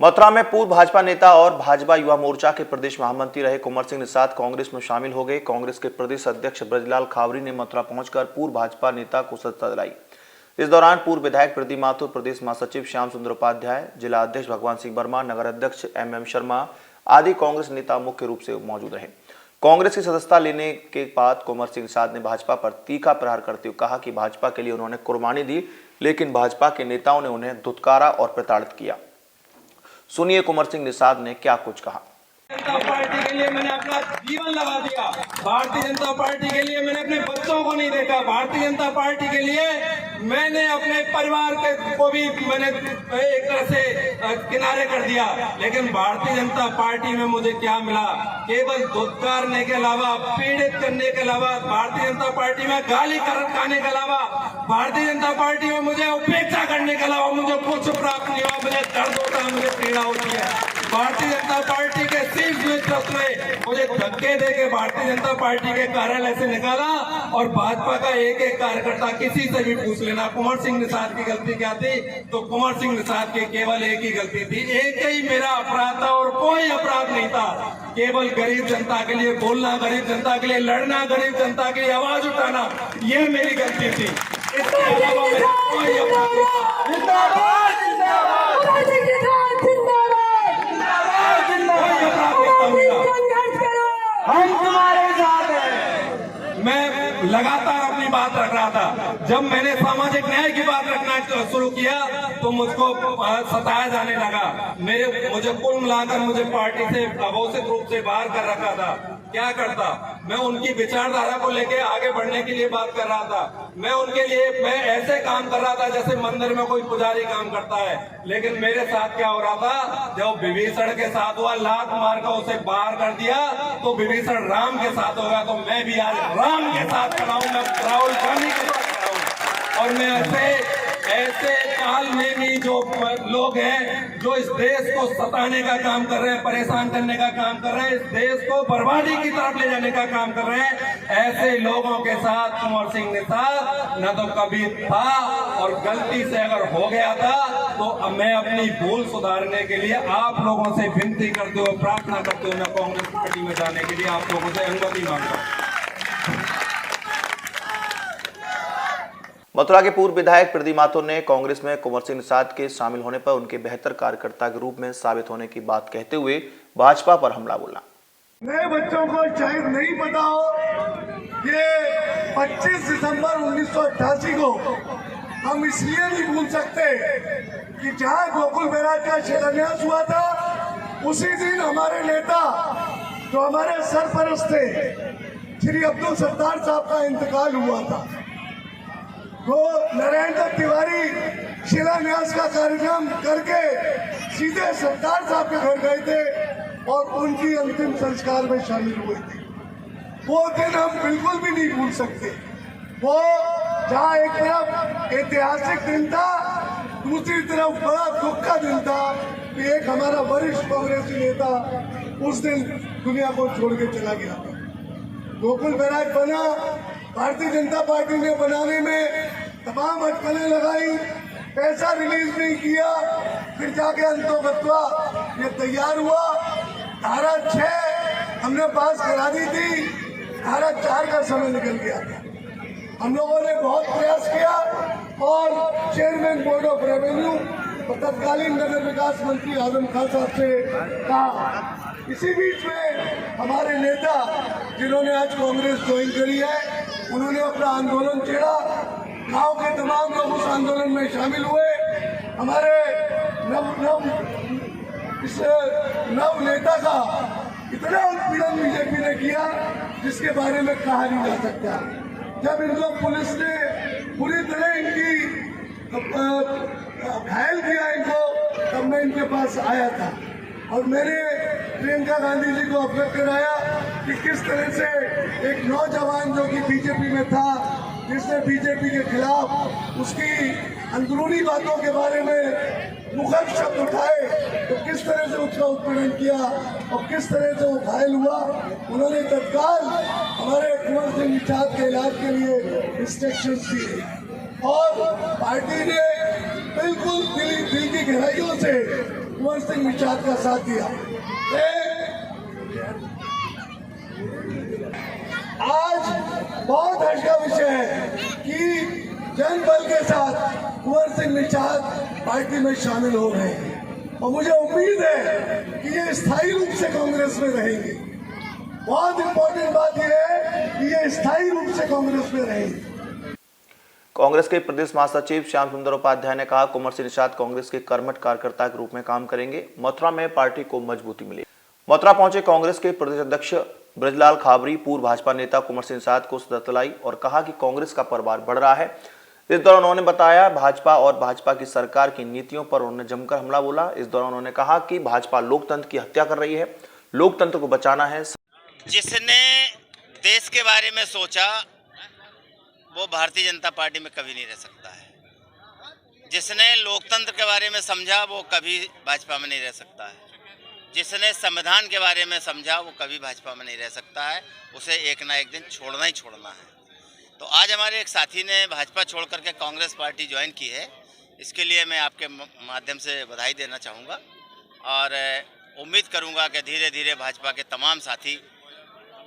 मथुरा में पूर्व भाजपा नेता और भाजपा युवा मोर्चा के प्रदेश महामंत्री रहे कुंवर सिंह निषाद कांग्रेस में शामिल हो गए। कांग्रेस के प्रदेश अध्यक्ष ब्रजलाल खावरी ने मथुरा पहुंचकर पूर्व भाजपा नेता को सदस्यता दिलाई। इस दौरान पूर्व विधायक प्रीति माथुर, प्रदेश महासचिव श्याम सुंदर उपाध्याय, जिला अध्यक्ष भगवान सिंह वर्मा, नगर अध्यक्ष एम शर्मा आदि कांग्रेस नेता मुख्य रूप से मौजूद रहे। कांग्रेस की सदस्यता लेने के बाद कुंवर सिंह निषाद ने भाजपा पर तीखा प्रहार करते हुए कहा कि भाजपा के लिए उन्होंने कुर्बानी दी, लेकिन भाजपा के नेताओं ने उन्हें धुतकारा और प्रताड़ित किया। सुनिए कुंवर सिंह निषाद ने क्या कुछ कहा। जनता पार्टी के लिए मैंने अपना जीवन लगा दिया। भारतीय जनता पार्टी के लिए मैंने अपने बच्चों को नहीं देखा। भारतीय जनता पार्टी के लिए मैंने अपने परिवार को भी मैंने एक तरह से किनारे कर दिया। लेकिन भारतीय जनता पार्टी में मुझे क्या मिला? केवल धुतकारने के अलावा, पीड़ित करने के अलावा, भारतीय जनता पार्टी में गाली खाने के अलावा, भारतीय जनता पार्टी में मुझे उपेक्षा करने के अलावा मुझे कुछ प्राप्त नहीं हुआ। मुझे दर्द होता है, मुझे पीड़ा होती है। भारतीय जनता पार्टी के शीर्ष नेतृत्व ने मुझे धक्के देके भारतीय जनता पार्टी के कार्यालय से निकाला और भाजपा का एक एक कार्यकर्ता, किसी से भी पूछ लेना कुंवर सिंह निषाद की गलती क्या थी, तो कुंवर सिंह निषाद की केवल एक ही गलती थी, एक ही मेरा अपराध था और कोई अपराध नहीं था। केवल गरीब जनता के लिए बोलना, गरीब जनता के लिए लड़ना, गरीब जनता के लिए आवाज उठाना, ये मेरी गलती थी। इसके अलावा मेरा कोई अपराध नहीं था। हम तुम्हारे साथ हैं। मैं लगातार अपनी बात रख रहा था। जब मैंने सामाजिक न्याय की बात रखना शुरू किया तो मुझको सताया जाने लगा। मुझे कुल मिलाकर मुझे पार्टी से अघोषित रूप से बाहर कर रखा था। क्या करता? मैं उनकी विचारधारा को लेके आगे बढ़ने के लिए बात कर रहा था। मैं ऐसे काम कर रहा था जैसे मंदिर में कोई पुजारी काम करता है। लेकिन मेरे साथ क्या हो रहा था? जब विभीषण के साथ हुआ, लात मार कर उसे बाहर कर दिया, तो विभीषण राम के साथ होगा, तो मैं भी आज राम के साथ खड़ा हूं, मैं राहुल गांधी के साथ खड़ा हूं। और मैं ऐसे काल में भी जो लोग हैं जो इस देश को सताने का काम कर रहे हैं, परेशान करने का काम कर रहे हैं, इस देश को बर्बादी की तरफ ले जाने का काम कर रहे हैं, ऐसे लोगों के साथ कुंवर सिंह निषाद न तो कभी था, और गलती से अगर हो गया था तो मैं अपनी भूल सुधारने के लिए आप लोगों से विनती करते हुए, प्रार्थना करते हुए मैं कांग्रेस पार्टी में जाने के लिए आप लोगों से अनुमति मांगता हूँ। मथुरा के पूर्व विधायक प्रीति माथुर ने कांग्रेस में कुंवर सिंह निषाद के शामिल होने पर उनके बेहतर कार्यकर्ता के रूप में साबित होने की बात कहते हुए भाजपा पर हमला बोला। नए बच्चों को शायद नहीं पता हो, ये 25 दिसंबर 1988 को हम इसलिए नहीं भूल सकते कि जहां गोकुल बैराज का शिलान्यास हुआ था, उसी दिन हमारे नेता जो हमारे सरपरस्त थे श्री अब्दुल सत्तार साहब का इंतकाल हुआ था। वो नारायण दत्त तिवारी शिलान्यास का कार्यक्रम करके सीधे सत्तार साहब के घर गए थे और उनकी अंतिम संस्कार में शामिल हुए थे। वो दिन हम बिल्कुल भी नहीं भूल सकते। वो जहाँ एक तरफ ऐतिहासिक दिन था, दूसरी तरफ बड़ा दुख का दिन था कि एक हमारा वरिष्ठ कांग्रेसी नेता उस दिन दुनिया को छोड़ के चला गया था। गोकुल बैराज बना, भारतीय जनता पार्टी ने बनाने में तमाम अटकलें लगाई, पैसा रिलीज नहीं किया, फिर जाके अंतोगत्वा ये तैयार हुआ। धारा 6 हमने पास करा दी थी, धारा 4 का समय निकल गया था। हम लोगों ने बहुत प्रयास किया और चेयरमैन बोर्ड ऑफ रेवेन्यू और तत्कालीन नगर विकास मंत्री आजम खान साहब से कहा। इसी बीच में हमारे नेता जिन्होंने आज कांग्रेस ज्वाइन करी है, उन्होंने अपना आंदोलन छेड़ा। गांव के तमाम लोग उस आंदोलन में शामिल हुए। हमारे इस नव नेता का इतना उत्पीड़न बीजेपी ने किया जिसके बारे में कहा नहीं जा सकता। जब इनको पुलिस ने पूरी तरह इनकी घायल किया इनको, तब मैं इनके पास आया था और मैंने प्रियंका गांधी जी को अवगत कराया कि किस तरह से एक नौजवान जो कि बीजेपी में था, जिसने बीजेपी के खिलाफ उसकी अंदरूनी बातों के बारे में मुखर शब्द उठाए, तो किस तरह से उसका उत्पीड़न किया और किस तरह से वो घायल हुआ। उन्होंने तत्काल हमारे कुंवर सिंह निषाद के इलाज के लिए इंस्ट्रक्शंस दिए और पार्टी ने बिल्कुल दिल की गहराइयों से कुंवर सिंह निषाद का साथ दिया। आज बहुत हर्ष का विषय है कि जनबल के साथ कुंवर सिंह निषाद पार्टी में शामिल हो गए हैं और मुझे उम्मीद है कि ये स्थायी रूप से कांग्रेस में रहेंगे। बहुत इंपॉर्टेंट बात यह है कि ये स्थायी रूप से कांग्रेस में रहेंगे। कांग्रेस के प्रदेश महासचिव श्याम सुंदर उपाध्याय ने कहा, कुंवर सिंह निषाद कांग्रेस के कर्मठ कार्यकर्ता के रूप में काम करेंगे। मथुरा में पार्टी को मजबूती मिलेगी। मथुरा पहुंचे कांग्रेस के प्रदेश अध्यक्ष ब्रजलाल खाबरी पूर्व भाजपा नेता कुंवर सिंह निषाद को सदस्यता लाई और कहा कि कांग्रेस का परिवार बढ़ रहा है। इस दौरान उन्होंने बताया भाजपा और भाजपा की सरकार की नीतियों पर उन्होंने जमकर हमला बोला। इस दौरान उन्होंने कहा कि भाजपा लोकतंत्र की हत्या कर रही है, लोकतंत्र को बचाना है। जिसने देश के बारे में सोचा वो भारतीय जनता पार्टी में कभी नहीं रह सकता है। जिसने लोकतंत्र के बारे में समझा वो कभी भाजपा में नहीं रह सकता है। जिसने संविधान के बारे में समझा वो कभी भाजपा में नहीं रह सकता है। उसे एक ना एक दिन छोड़ना ही छोड़ना है। तो आज हमारे एक साथी ने भाजपा छोड़ करके कांग्रेस पार्टी ज्वाइन की है। इसके लिए मैं आपके माध्यम से बधाई देना चाहूँगा और उम्मीद करूँगा कि धीरे धीरे भाजपा के तमाम साथी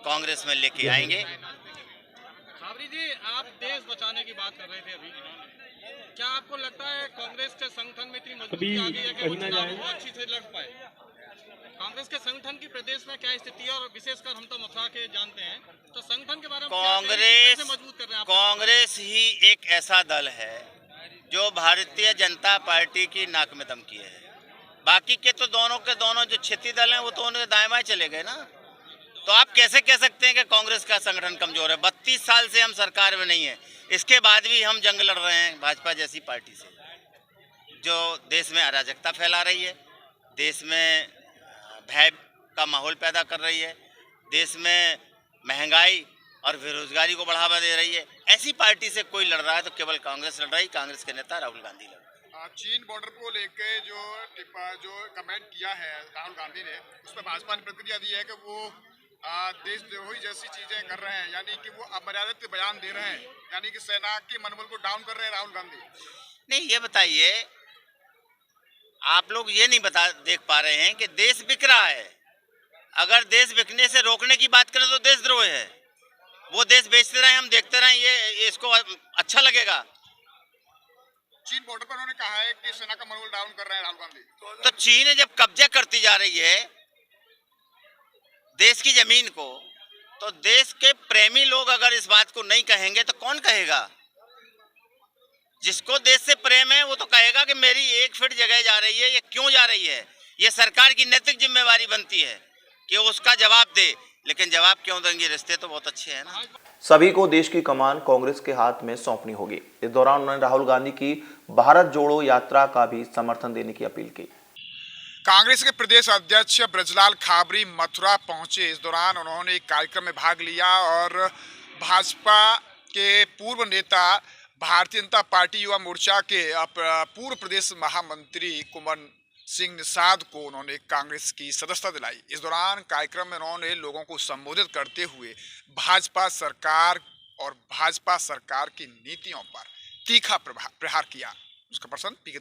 कांग्रेस में लेके आएंगे। खाबरी जी, आप देश बचाने की बात कर रहे थे अभी, क्या आपको लगता है कांग्रेस के संगठन में इतनी मजबूती आ गई है कि वो चुनाव को अच्छी से लड़ पाए? कांग्रेस के संगठन की प्रदेश में क्या स्थिति है और विशेषकर हम तो मथुरा के जानते हैं, तो संगठन के बारे में कांग्रेस मजबूत कर रहे हैं आप? कांग्रेस ही एक ऐसा दल है जो भारतीय जनता पार्टी की नाक में दम किए है। बाकी के तो दोनों के दोनों जो क्षेत्रीय दल हैं वो तो उनके दाएं बाएं चले गए ना। तो आप कैसे कह सकते हैं कि कांग्रेस का संगठन कमजोर है? 32 साल से हम सरकार में नहीं है, इसके बाद भी हम जंग लड़ रहे हैं भाजपा जैसी पार्टी से, जो देश में अराजकता फैला रही है, देश में भय का माहौल पैदा कर रही है, देश में महंगाई और बेरोजगारी को बढ़ावा दे रही है। ऐसी पार्टी से कोई लड़ रहा है तो केवल कांग्रेस लड़ रही, कांग्रेस के नेता राहुल गांधी लड़ रहे हैं। चीन बॉर्डर को लेकर जो कमेंट किया है राहुल गांधी ने, उस पर भाजपा ने प्रतिक्रिया दी है कि वो देशद्रोही जैसी चीजें कर रहे हैं, यानी कि वो अमर्यादित बयान दे रहे हैं, यानी कि सेना के मनोबल को डाउन कर रहे हैं राहुल गांधी। नहीं, ये बताइए, आप लोग ये नहीं देख पा रहे हैं कि देश बिक रहा है। अगर देश बिकने से रोकने की बात करें तो देशद्रोह है। वो देश बेचते रहे, हम देखते रहे, ये इसको अच्छा लगेगा? चीन बॉर्डर पर उन्होंने कहा है कि सेना का मनोबल डाउन कर रहे हैं राहुल गांधी। तो चीन जब कब्जा करती जा रही है देश की जमीन को, तो देश के प्रेमी लोग अगर इस बात को नहीं कहेंगे तो कौन कहेगा? जिसको देश से प्रेम है वो तो कहेगा कि मेरी 1 फीट जगह जा रही है, ये क्यों जा रही है? ये सरकार की नैतिक जिम्मेवारी बनती है कि उसका जवाब दे, लेकिन जवाब क्यों देंगे? रिश्ते तो बहुत अच्छे हैं ना। सभी को देश की कमान कांग्रेस के हाथ में सौंपनी होगी। इस दौरान उन्होंने राहुल गांधी की भारत जोड़ो यात्रा का भी समर्थन देने की अपील की। कांग्रेस के प्रदेश अध्यक्ष ब्रजलाल खाबरी मथुरा पहुंचे। इस दौरान उन्होंने एक कार्यक्रम में भाग लिया और भाजपा के पूर्व नेता भारतीय जनता पार्टी युवा मोर्चा के पूर्व प्रदेश महामंत्री कुंवर सिंह निषाद को उन्होंने कांग्रेस की सदस्यता दिलाई। इस दौरान कार्यक्रम में उन्होंने लोगों को संबोधित करते हुए भाजपा सरकार और भाजपा सरकार की नीतियों पर तीखा प्रहार किया। उसका प्रश्न पी के